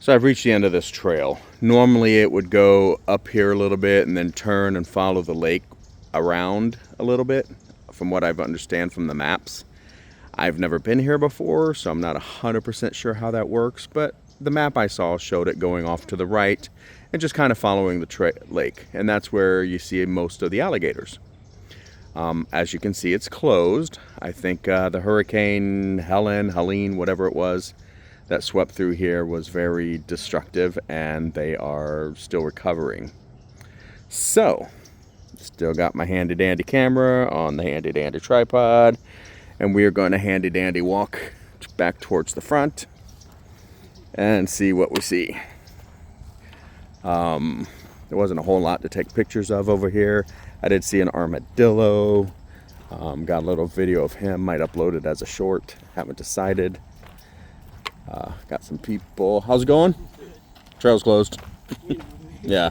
So I've reached the end of this trail. Normally it would go up here a little bit and then turn and follow the lake around a little bit, from what I've understand from the maps. I've never been here before, so I'm not 100% sure how that works, but the map I saw showed it going off to the right and just kind of following the lake. And that's where you see most of the alligators. As you can see, it's closed. I think the Hurricane Helene, whatever it was, that swept through here was very destructive, and they are still recovering. So, still got my handy dandy camera on the handy dandy tripod, and we are going to handy dandy walk back towards the front and see what we see. There wasn't a whole lot to take pictures of over here. I did see an armadillo. Got a little video of him, might upload it as a short, haven't decided. Got some people. How's it going? Trail's closed. Yeah.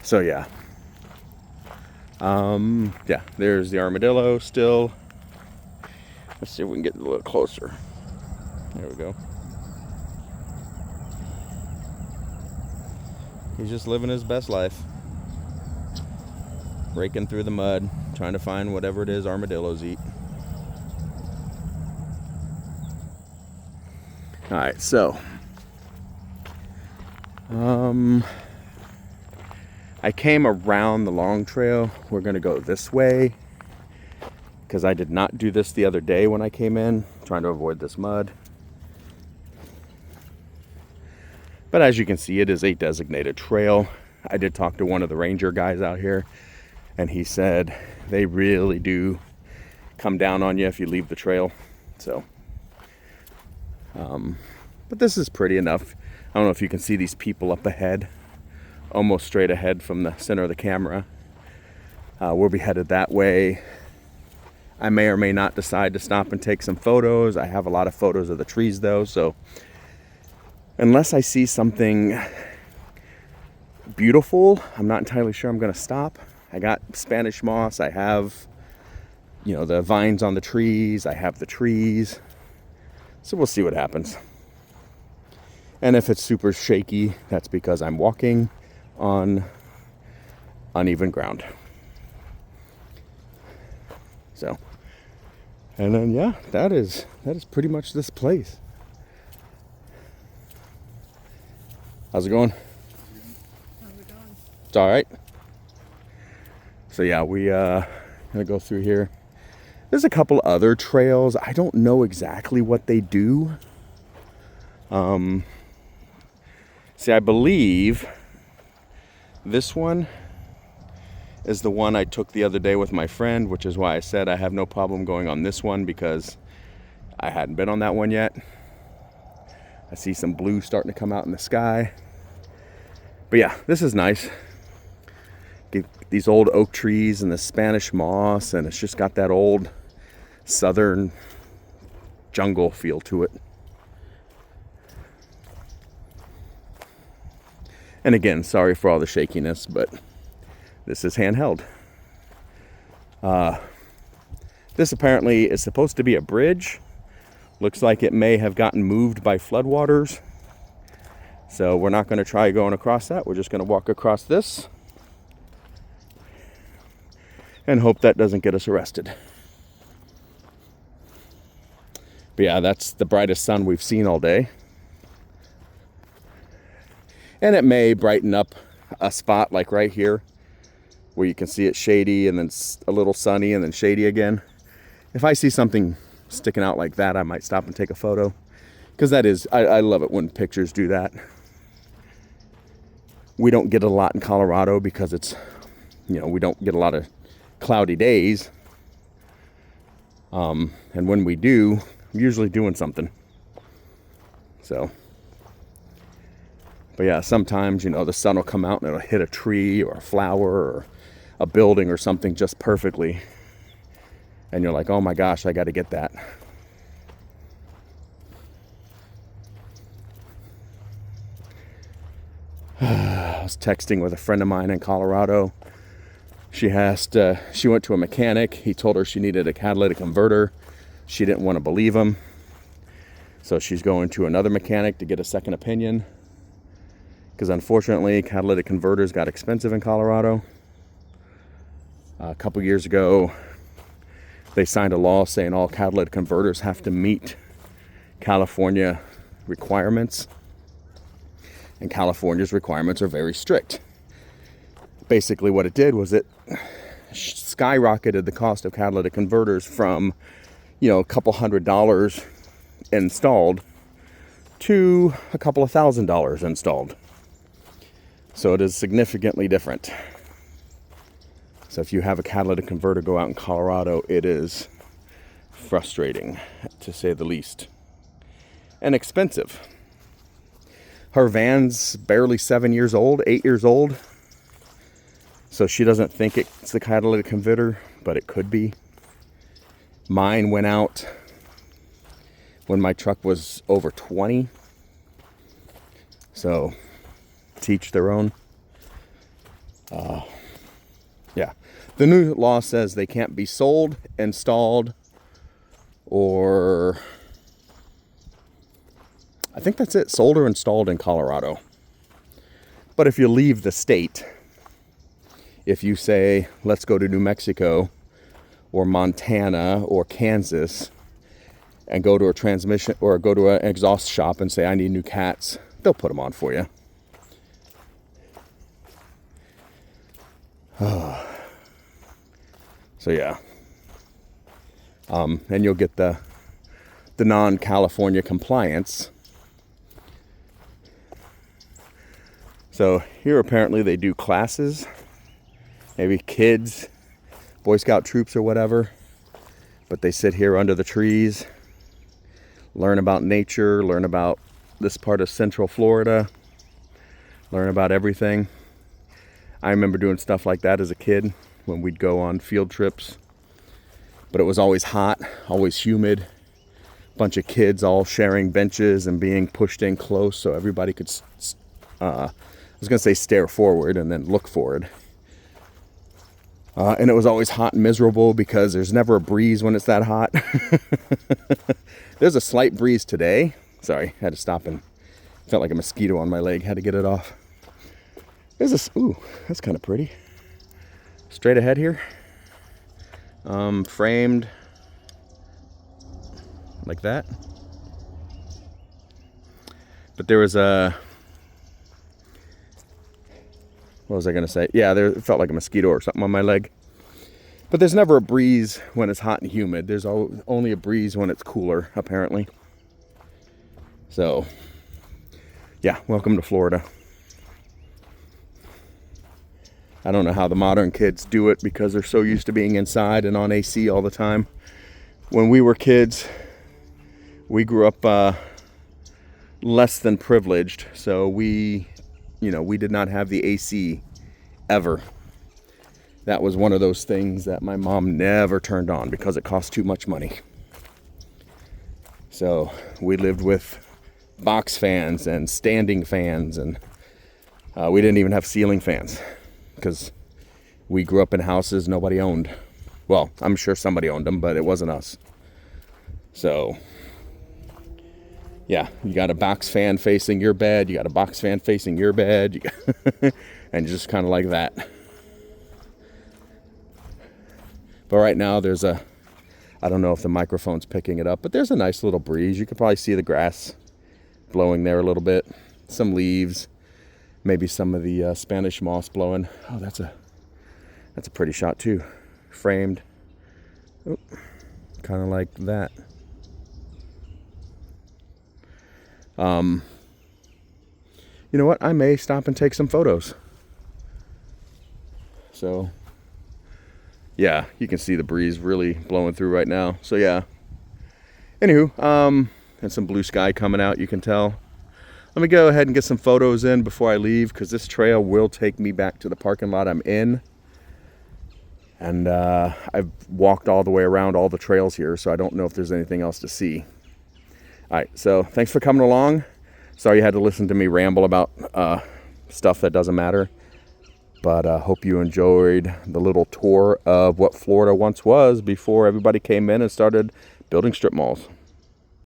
So yeah. Yeah, there's the armadillo still. Let's see if we can get a little closer. There we go. He's just living his best life. Raking through the mud, trying to find whatever it is armadillos eat. Alright, so I came around the long trail. We're gonna go this way because I did not do this the other day when I came in, trying to avoid this mud. But as you can see, it is a designated trail. I did talk to one of the ranger guys out here, and he said they really do come down on you if you leave the trail. So, but this is pretty enough. I don't know if you can see these people up ahead, almost straight ahead from the center of the camera. We'll be headed that way. I may or may not decide to stop and take some photos. I have a lot of photos of the trees though, so unless I see something beautiful, I'm not entirely sure I'm gonna stop. I got Spanish moss, I have, you know, the vines on the trees, I have the trees. So we'll see what happens. And if it's super shaky, that's because I'm walking on uneven ground. So, and then yeah, that is pretty much this place. How's it going? How's it going? It's all right. So yeah, we gonna go through here. There's a couple other trails. I don't know exactly what they do. See, I believe this one is the one I took the other day with my friend, which is why I said I have no problem going on this one because I hadn't been on that one yet. I see some blue starting to come out in the sky. But yeah, this is nice. Get these old oak trees and the Spanish moss, and it's just got that old southern jungle feel to it. And again, sorry for all the shakiness, but this is handheld. This apparently is supposed to be a bridge. Looks like it may have gotten moved by floodwaters. So we're not going to try going across that. We're just going to walk across this and hope that doesn't get us arrested. But yeah, that's the brightest sun we've seen all day. And it may brighten up a spot like right here where you can see it shady and then a little sunny and then shady again. If I see something sticking out like that, I might stop and take a photo, because that is, I love it when pictures do that. We don't get a lot in Colorado because it's, you know, we don't get a lot of cloudy days. And when we do, I'm usually doing something. So, but yeah, sometimes, you know, the sun will come out and it'll hit a tree or a flower or a building or something just perfectly. And you're like, oh my gosh, I got to get that. I was texting with a friend of mine in Colorado. She went to a mechanic. He told her she needed a catalytic converter She didn't want to believe him. So she's going to another mechanic to get a second opinion. Because unfortunately, catalytic converters got expensive in Colorado. A couple years ago, they signed a law saying all catalytic converters have to meet California requirements. And California's requirements are very strict. Basically what it did was it skyrocketed the cost of catalytic converters from, a couple $100 installed to a couple of $1,000 installed. So it is significantly different. So if you have a catalytic converter go out in Colorado, it is frustrating, to say the least, and expensive. Her van's barely 7 years old, 8 years old. So she doesn't think it's the catalytic converter, but it could be. Mine went out when my truck was over 20. So teach their own. Yeah. The new law says they can't be sold, installed, or I think that's it. Sold or installed in Colorado. But if you leave the state, if you say, let's go to New Mexico or Montana or Kansas and go to a transmission or go to an exhaust shop and say, I need new cats, they'll put them on for you. So yeah. And you'll get the non-California compliance. So here apparently they do classes, maybe kids, Boy Scout troops or whatever, but they sit here under the trees, learn about nature, learn about this part of Central Florida, learn about everything. I remember doing stuff like that as a kid when we'd go on field trips, but it was always hot, always humid, bunch of kids all sharing benches and being pushed in close so everybody could I was going to say stare forward and then look forward. And it was always hot and miserable because there's never a breeze when it's that hot. There's a slight breeze today. Sorry, had to stop and felt like a mosquito on my leg. Had to get it off. There's a, ooh, that's kind of pretty. Straight ahead here. Framed like that. But there was a, what was I going to say? Yeah, it felt like a mosquito or something on my leg. But there's never a breeze when it's hot and humid. There's only a breeze when it's cooler, apparently. So, yeah, welcome to Florida. I don't know how the modern kids do it because they're so used to being inside and on AC all the time. When we were kids, we grew up less than privileged. So we did not have the AC ever. That was one of those things that my mom never turned on because it cost too much money. So we lived with box fans and standing fans, and we didn't even have ceiling fans because we grew up in houses nobody owned. Well, I'm sure somebody owned them, but it wasn't us. So yeah, you got a box fan facing your bed, you got a box fan facing your bed, and just kind of like that. But right now there's I don't know if the microphone's picking it up, but there's a nice little breeze. You could probably see the grass blowing there a little bit, some leaves, maybe some of the Spanish moss blowing. Oh, that's a pretty shot too. Framed, kind of like that. You know what? I may stop and take some photos. So, yeah, you can see the breeze really blowing through right now. So, yeah. Anywho, and some blue sky coming out, you can tell. Let me go ahead and get some photos in before I leave because this trail will take me back to the parking lot I'm in. And I've walked all the way around all the trails here, so I don't know if there's anything else to see. All right, so thanks for coming along. Sorry you had to listen to me ramble about stuff that doesn't matter. But hope you enjoyed the little tour of what Florida once was before everybody came in and started building strip malls.